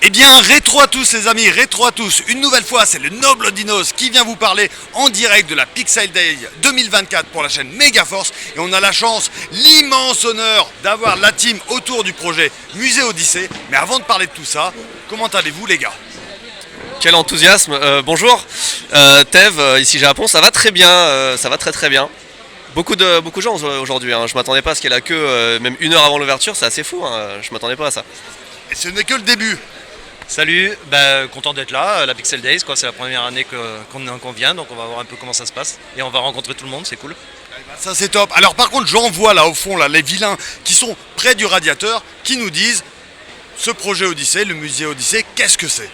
Eh bien, rétro à tous les amis, rétro à tous. Une nouvelle fois, c'est le Noble Dinos qui vient vous parler en direct de la Pixel Day 2024 pour la chaîne Megaforce. Et on a la chance, l'immense honneur d'avoir la team autour du projet Musée Odyssée. Mais avant de parler de tout ça, comment allez-vous les gars? Quel enthousiasme, bonjour, Tev, ici Japon, ça va très bien, ça va très bien. Beaucoup de gens aujourd'hui, hein. Je m'attendais pas à ce qu'il y ait la queue, même une heure avant l'ouverture, c'est assez fou, hein. Je m'attendais pas à ça. Et ce n'est que le début. Salut, content d'être là, la Pixel Days, c'est la première année qu'on vient, donc on va voir un peu comment ça se passe et on va rencontrer tout le monde, c'est cool. Ça c'est top. Alors par contre, j'en vois là au fond là, les vilains qui sont près du radiateur qui nous disent ce projet Odyssée, le musée Odyssée, qu'est-ce que c'est?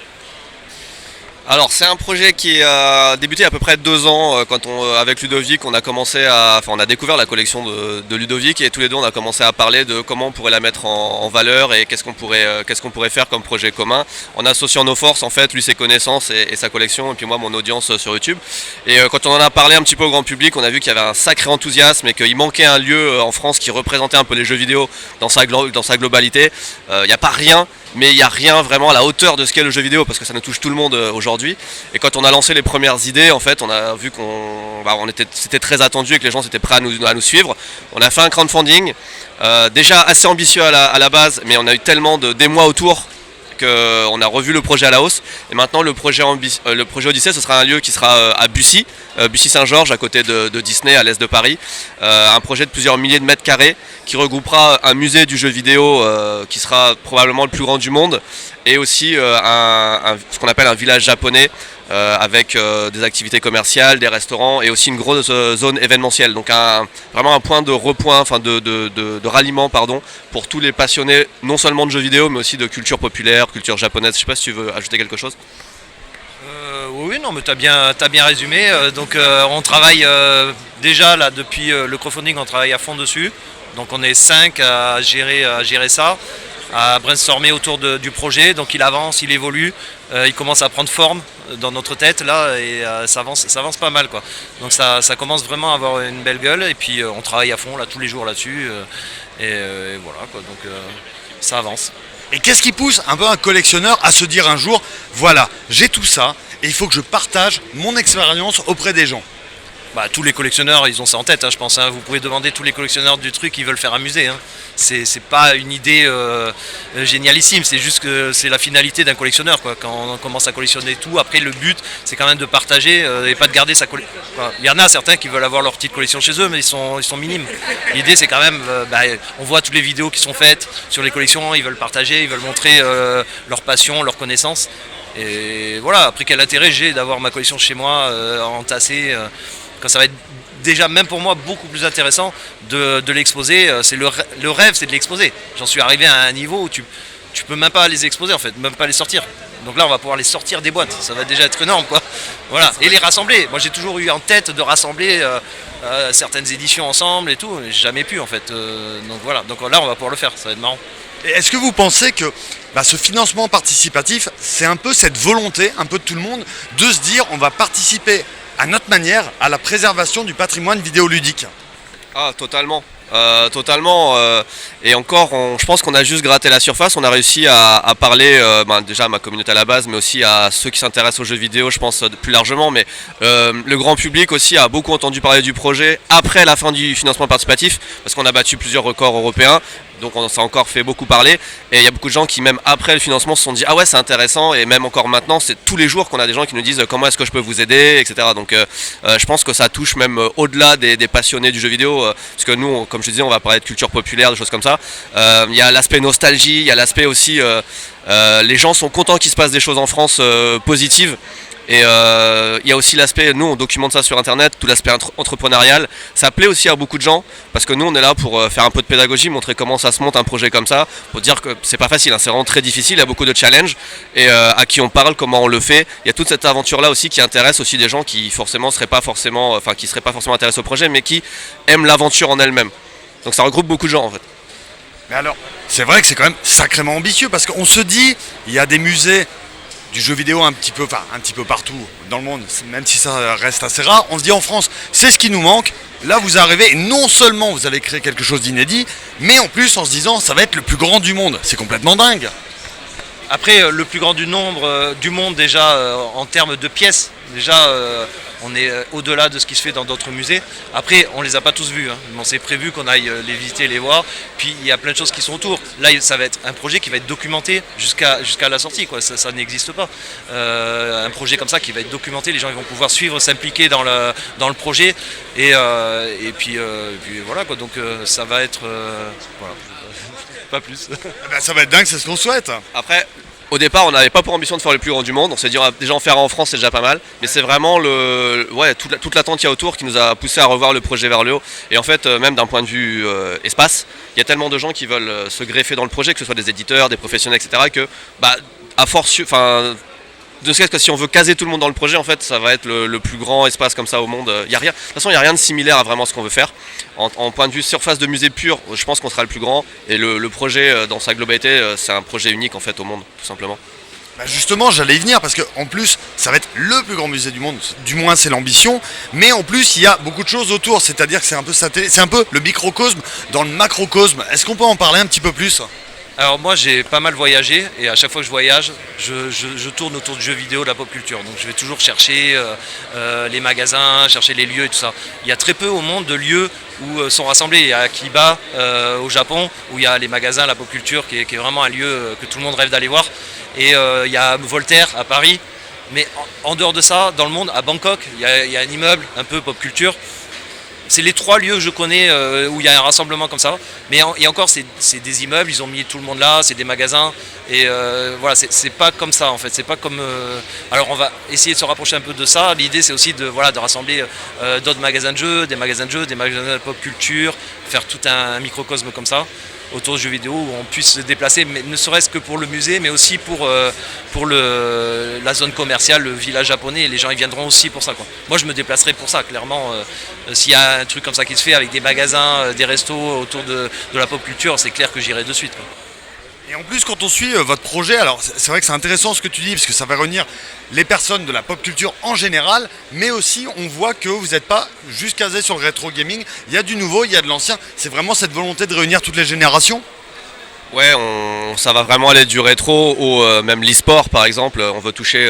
Alors c'est un projet qui a débuté il y a à peu près 2 ans quand avec Ludovic on a découvert la collection de Ludovic et tous les deux on a commencé à parler de comment on pourrait la mettre en valeur et qu'est-ce qu'on pourrait faire comme projet commun en associant nos forces en fait, lui ses connaissances et sa collection et puis moi mon audience sur YouTube. Et quand on en a parlé un petit peu au grand public, on a vu qu'il y avait un sacré enthousiasme et qu'il manquait un lieu en France qui représentait un peu les jeux vidéo dans sa globalité. Il n'y a pas rien, mais il n'y a rien vraiment à la hauteur de ce qu'est le jeu vidéo parce que ça nous touche tout le monde aujourd'hui. Et quand on a lancé les premières idées, en fait, on a vu c'était très attendu et que les gens étaient prêts à nous suivre. On a fait un crowdfunding, déjà assez ambitieux à la base, mais on a eu tellement d'émoi autour qu'on a revu le projet à la hausse. Et maintenant, le projet Odyssée, ce sera un lieu qui sera à Bussy, Bussy-Saint-Georges, à côté de Disney, à l'est de Paris. Un projet de plusieurs milliers de mètres carrés qui regroupera un musée du jeu vidéo qui sera probablement le plus grand du monde et aussi ce qu'on appelle un village japonais avec des activités commerciales, des restaurants et aussi une grosse zone événementielle. Donc vraiment un point de repoint, de ralliement pour tous les passionnés non seulement de jeux vidéo mais aussi de culture populaire, culture japonaise. Je sais pas si tu veux ajouter quelque chose. Oui, non, mais t'as bien résumé. On travaille déjà là depuis le crowdfunding, on travaille à fond dessus. Donc on est 5 à gérer ça, à brainstormer autour du projet. Donc il avance, il évolue, il commence à prendre forme dans notre tête là et ça avance pas mal quoi. Donc ça commence vraiment à avoir une belle gueule et puis on travaille à fond là tous les jours là-dessus et voilà quoi. Donc ça avance. Et qu'est-ce qui pousse un peu un collectionneur à se dire un jour, voilà, j'ai tout ça et il faut que je partage mon expérience auprès des gens? Tous les collectionneurs, ils ont ça en tête, hein, je pense. Hein. Vous pouvez demander tous les collectionneurs du truc, ils veulent faire un musée. Hein. C'est pas une idée génialissime, c'est juste que c'est la finalité d'un collectionneur. Quoi. Quand on commence à collectionner tout, après le but, c'est quand même de partager et pas de garder sa collection. Il y en a certains qui veulent avoir leur petite collection chez eux, mais ils sont minimes. L'idée, c'est quand même, on voit toutes les vidéos qui sont faites sur les collections, ils veulent partager, ils veulent montrer leur passion, leur connaissance. Et voilà, après quel intérêt j'ai d'avoir ma collection chez moi entassée quand ça va être déjà même pour moi beaucoup plus intéressant de l'exposer. C'est le rêve, c'est de l'exposer. J'en suis arrivé à un niveau où tu peux même pas les exposer en fait, même pas les sortir. Donc là on va pouvoir les sortir des boîtes, ça va déjà être énorme quoi. Voilà, et les rassembler. Moi j'ai toujours eu en tête de rassembler certaines éditions ensemble et tout, mais j'ai jamais pu en fait. Donc voilà, donc là on va pouvoir le faire, ça va être marrant. Et est-ce que vous pensez que ce financement participatif, c'est un peu cette volonté, un peu de tout le monde, de se dire on va participer à notre manière à la préservation du patrimoine vidéoludique? Ah, totalement. Et encore, je pense qu'on a juste gratté la surface. On a réussi à parler déjà à ma communauté à la base, mais aussi à ceux qui s'intéressent aux jeux vidéo, je pense plus largement. Mais le grand public aussi a beaucoup entendu parler du projet après la fin du financement participatif, parce qu'on a battu plusieurs records européens. Donc ça a encore fait beaucoup parler et il y a beaucoup de gens qui même après le financement se sont dit ah ouais c'est intéressant et même encore maintenant c'est tous les jours qu'on a des gens qui nous disent comment est-ce que je peux vous aider etc. Donc je pense que ça touche même au-delà des passionnés du jeu vidéo parce que nous comme je disais on va parler de culture populaire, de choses comme ça. Il y a l'aspect nostalgie, il y a l'aspect aussi les gens sont contents qu'il se passe des choses en France positives. Et il y a aussi l'aspect, nous on documente ça sur internet, tout l'aspect entrepreneurial, ça plaît aussi à beaucoup de gens parce que nous on est là pour faire un peu de pédagogie, montrer comment ça se monte un projet comme ça, pour dire que c'est pas facile, hein, c'est vraiment très difficile, il y a beaucoup de challenges et à qui on parle, comment on le fait, il y a toute cette aventure là aussi qui intéresse aussi des gens qui seraient pas forcément intéressés au projet mais qui aiment l'aventure en elle-même, donc ça regroupe beaucoup de gens en fait. Mais alors, c'est vrai que c'est quand même sacrément ambitieux parce qu'on se dit, il y a des musées du jeu vidéo un petit peu partout dans le monde, même si ça reste assez rare, on se dit en France, c'est ce qui nous manque. Là vous arrivez, et non seulement vous allez créer quelque chose d'inédit, mais en plus en se disant ça va être le plus grand du monde. C'est complètement dingue. Après, le plus grand du nombre du monde déjà en termes de pièces, déjà on est au-delà de ce qui se fait dans d'autres musées. Après, on les a pas tous vus, hein. Bon, c'est prévu qu'on aille les visiter, les voir. Puis il y a plein de choses qui sont autour. Là, ça va être un projet qui va être documenté jusqu'à la sortie, quoi. Ça n'existe pas. Un projet comme ça qui va être documenté, les gens ils vont pouvoir suivre, s'impliquer dans le projet. Et puis voilà, quoi. Donc ça va être voilà. Pas plus. Ben, ça va être dingue, c'est ce qu'on souhaite. Après, au départ, on n'avait pas pour ambition de faire le plus grand du monde. On s'est dit, on va déjà en faire un en France, c'est déjà pas mal. Mais c'est vraiment toute l'attente qu'il y a autour qui nous a poussé à revoir le projet vers le haut. Et en fait, même d'un point de vue espace, il y a tellement de gens qui veulent se greffer dans le projet, que ce soit des éditeurs, des professionnels, etc., que, à force, de ce que si on veut caser tout le monde dans le projet, en fait, ça va être le plus grand espace comme ça au monde. De toute façon, il n'y a rien de similaire à vraiment ce qu'on veut faire. En point de vue surface de musée pur, je pense qu'on sera le plus grand. Et le projet, dans sa globalité, c'est un projet unique en fait au monde, tout simplement. Bah justement, j'allais y venir parce qu'en plus, ça va être le plus grand musée du monde, du moins c'est l'ambition, mais en plus il y a beaucoup de choses autour, c'est-à-dire que c'est un peu c'est un peu le microcosme dans le macrocosme. Est-ce qu'on peut en parler un petit peu plus? Alors moi j'ai pas mal voyagé et à chaque fois que je voyage, je tourne autour du jeu vidéo, de la pop culture. Donc je vais toujours chercher les magasins, chercher les lieux et tout ça. Il y a très peu au monde de lieux où sont rassemblés. Il y a Akiba au Japon où il y a les magasins, la pop culture qui est vraiment un lieu que tout le monde rêve d'aller voir. Et il y a Voltaire à Paris. Mais en dehors de ça, dans le monde, à Bangkok, il y a un immeuble un peu pop culture. C'est les 3 lieux que je connais où il y a un rassemblement comme ça. Mais et encore, c'est des immeubles, ils ont mis tout le monde là, c'est des magasins. Et voilà, c'est pas comme ça en fait. C'est pas comme. Alors on va essayer de se rapprocher un peu de ça. L'idée c'est aussi de rassembler d'autres magasins de jeux, des magasins de pop culture, faire tout un microcosme comme ça autour du jeu vidéo où on puisse se déplacer, mais ne serait-ce que pour le musée, mais aussi pour la zone commerciale, le village japonais, et les gens ils viendront aussi pour ça, quoi. Moi je me déplacerai pour ça, clairement. S'il y a un truc comme ça qui se fait avec des magasins, des restos autour de la pop culture, c'est clair que j'irai de suite, quoi. Et en plus, quand on suit votre projet, alors c'est vrai que c'est intéressant ce que tu dis, parce que ça va réunir les personnes de la pop culture en général, mais aussi on voit que vous n'êtes pas juste casé sur le rétro gaming, il y a du nouveau, il y a de l'ancien, c'est vraiment cette volonté de réunir toutes les générations. Ouais, ça va vraiment aller du rétro au même l'e-sport par exemple. On veut toucher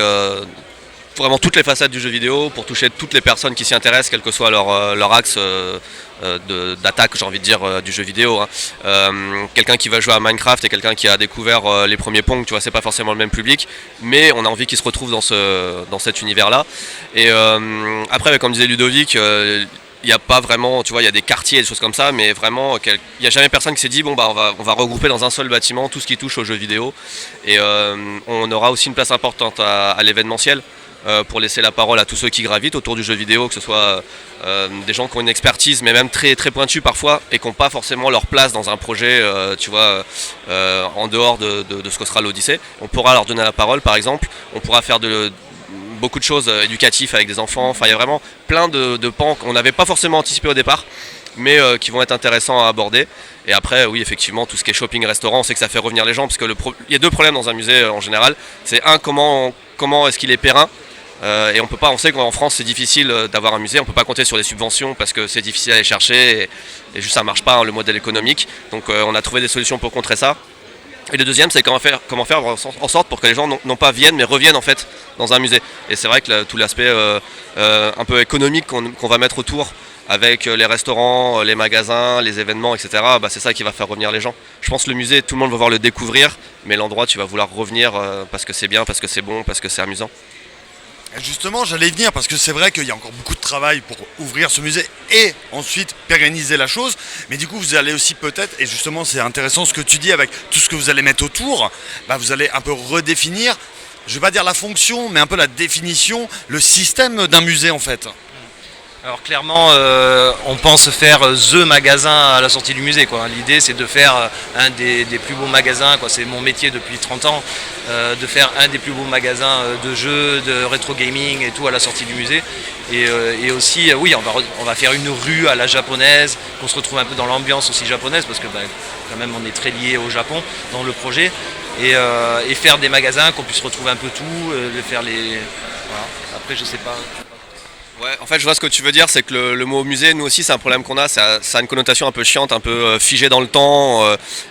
vraiment toutes les facettes du jeu vidéo pour toucher toutes les personnes qui s'y intéressent, quel que soit leur axe d'attaque, j'ai envie de dire, du jeu vidéo, hein. Quelqu'un qui va jouer à Minecraft et quelqu'un qui a découvert les premiers Pong, tu vois, c'est pas forcément le même public, mais on a envie qu'ils se retrouvent dans cet univers-là. Et après, comme disait Ludovic, il n'y a pas vraiment, tu vois, il y a des quartiers et des choses comme ça, mais vraiment, il n'y a jamais personne qui s'est dit, bon, bah, on va regrouper dans un seul bâtiment tout ce qui touche aux jeux vidéo. Et on aura aussi une place importante à l'événementiel. Pour laisser la parole à tous ceux qui gravitent autour du jeu vidéo, que ce soit des gens qui ont une expertise, mais même très, très pointue parfois, et qui n'ont pas forcément leur place dans un projet, tu vois, en dehors de ce que sera l'Odyssée. On pourra leur donner la parole, par exemple. On pourra faire beaucoup de choses éducatives avec des enfants. Enfin, il y a vraiment plein de pans qu'on n'avait pas forcément anticipé au départ, mais qui vont être intéressants à aborder. Et après, oui, effectivement, tout ce qui est shopping, restaurant, on sait que ça fait revenir les gens, parce que il y a 2 problèmes dans un musée en général. C'est comment est-ce qu'il est périn. Et on sait qu'en France c'est difficile d'avoir un musée, on ne peut pas compter sur des subventions parce que c'est difficile à aller chercher et juste ça ne marche pas, hein, le modèle économique. Donc on a trouvé des solutions pour contrer ça. Et le deuxième, c'est comment faire en sorte pour que les gens non pas viennent mais reviennent en fait dans un musée. Et c'est vrai que tout l'aspect un peu économique qu'on va mettre autour avec les restaurants, les magasins, les événements, etc. Bah, c'est ça qui va faire revenir les gens. Je pense que le musée, tout le monde va vouloir le découvrir, mais l'endroit tu vas vouloir revenir parce que c'est bien, parce que c'est bon, parce que c'est amusant. Justement, j'allais y venir parce que c'est vrai qu'il y a encore beaucoup de travail pour ouvrir ce musée et ensuite pérenniser la chose. Mais du coup, vous allez aussi peut-être, et justement c'est intéressant ce que tu dis avec tout ce que vous allez mettre autour, bah vous allez un peu redéfinir, je ne vais pas dire la fonction, mais un peu la définition, le système d'un musée en fait. Alors clairement, on pense faire THE magasin à la sortie du musée, quoi. L'idée c'est de faire un des plus beaux magasins, quoi. C'est mon métier depuis 30 ans, de faire un des plus beaux magasins de jeux, de rétro gaming et tout à la sortie du musée. Et aussi, oui, on va faire une rue à la japonaise, qu'on se retrouve un peu dans l'ambiance aussi japonaise, parce que quand même on est très lié au Japon dans le projet. Et faire des magasins, qu'on puisse retrouver un peu tout, faire les... Voilà. Après je sais pas... Ouais, en fait, je vois ce que tu veux dire, c'est que le mot musée, nous aussi, c'est un problème qu'on a. Ça a une connotation un peu chiante, un peu figée dans le temps,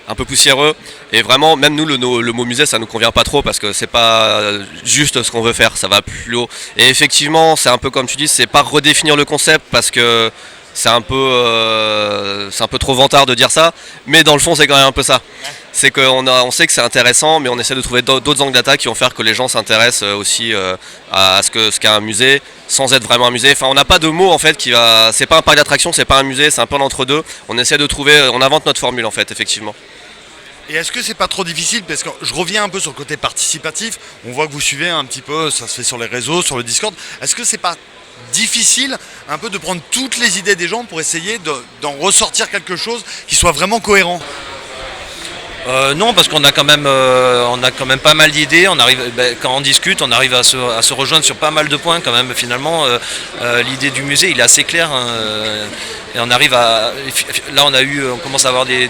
un peu poussiéreux. Et vraiment, même nous, le mot musée, ça nous convient pas trop parce que c'est pas juste ce qu'on veut faire, ça va plus haut. Et effectivement, c'est un peu comme tu dis, c'est pas redéfinir le concept parce que c'est un peu trop vantard de dire ça, mais dans le fond, c'est quand même un peu ça. C'est qu'on sait que c'est intéressant, mais on essaie de trouver d'autres angles d'attaque qui vont faire que les gens s'intéressent aussi à ce qu'est un musée, sans être vraiment un musée. Enfin, on n'a pas de mot en fait c'est pas un parc d'attractions, c'est pas un musée, c'est un peu l'entre-deux. On essaie de trouver, on invente notre formule en fait, effectivement. Et est-ce que c'est pas trop difficile, parce que je reviens un peu sur le côté participatif, on voit que vous suivez un petit peu, ça se fait sur les réseaux, sur le Discord, est-ce que c'est pas difficile un peu de prendre toutes les idées des gens pour essayer d'en ressortir quelque chose qui soit vraiment cohérent? Non, parce qu'on a quand même pas mal d'idées. Quand on discute, on arrive à se rejoindre sur pas mal de points quand même. Finalement, l'idée du musée, il est assez clair. Et on arrive là, on commence à avoir des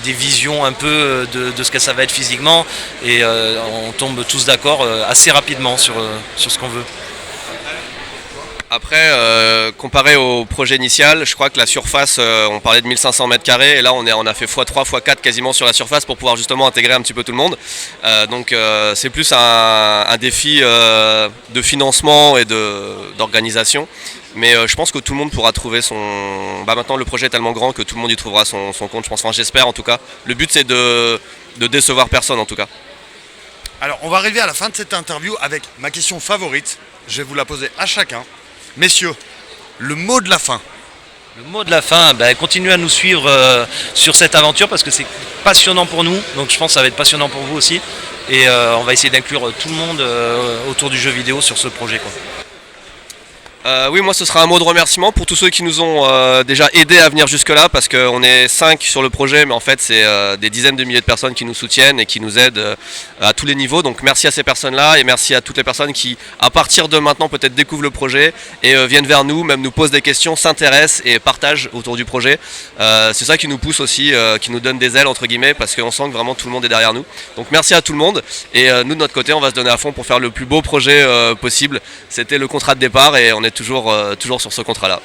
visions un peu de ce que ça va être physiquement, et on tombe tous d'accord assez rapidement sur ce qu'on veut. Après, comparé au projet initial, je crois que la surface, on parlait de 1500 mètres carrés, et là on a fait x3, x4 quasiment sur la surface pour pouvoir justement intégrer un petit peu tout le monde. Donc c'est plus un défi de financement et d'organisation. Mais je pense que tout le monde pourra trouver son... maintenant le projet est tellement grand que tout le monde y trouvera son compte, je pense. Enfin, j'espère en tout cas. Le but c'est de décevoir personne en tout cas. Alors on va arriver à la fin de cette interview avec ma question favorite. Je vais vous la poser à chacun. Messieurs, le mot de la fin. Le mot de la fin, continuez à nous suivre sur cette aventure parce que c'est passionnant pour nous. Donc je pense que ça va être passionnant pour vous aussi. Et on va essayer d'inclure tout le monde autour du jeu vidéo sur ce projet, quoi. Oui, moi ce sera un mot de remerciement pour tous ceux qui nous ont déjà aidés à venir jusque là, parce qu'on est 5 sur le projet, mais en fait c'est des dizaines de milliers de personnes qui nous soutiennent et qui nous aident à tous les niveaux. Donc merci à ces personnes là, et merci à toutes les personnes qui à partir de maintenant peut-être découvrent le projet et viennent vers nous, même nous posent des questions, s'intéressent et partagent autour du projet. C'est ça qui nous pousse aussi, qui nous donne des ailes entre guillemets, parce qu'on sent que vraiment tout le monde est derrière nous. Donc merci à tout le monde, et nous de notre côté on va se donner à fond pour faire le plus beau projet possible. C'était le contrat de départ et on est toujours sur ce contrat-là.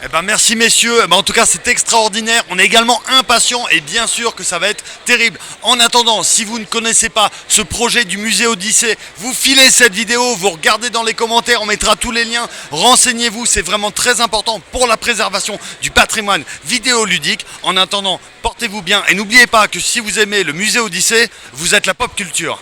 Eh ben merci messieurs, en tout cas c'est extraordinaire, on est également impatients et bien sûr que ça va être terrible. En attendant, si vous ne connaissez pas ce projet du musée Odyssée, vous filez cette vidéo, vous regardez dans les commentaires, on mettra tous les liens, renseignez-vous, c'est vraiment très important pour la préservation du patrimoine vidéoludique. En attendant, portez-vous bien et n'oubliez pas que si vous aimez le musée Odyssée, vous êtes la pop culture.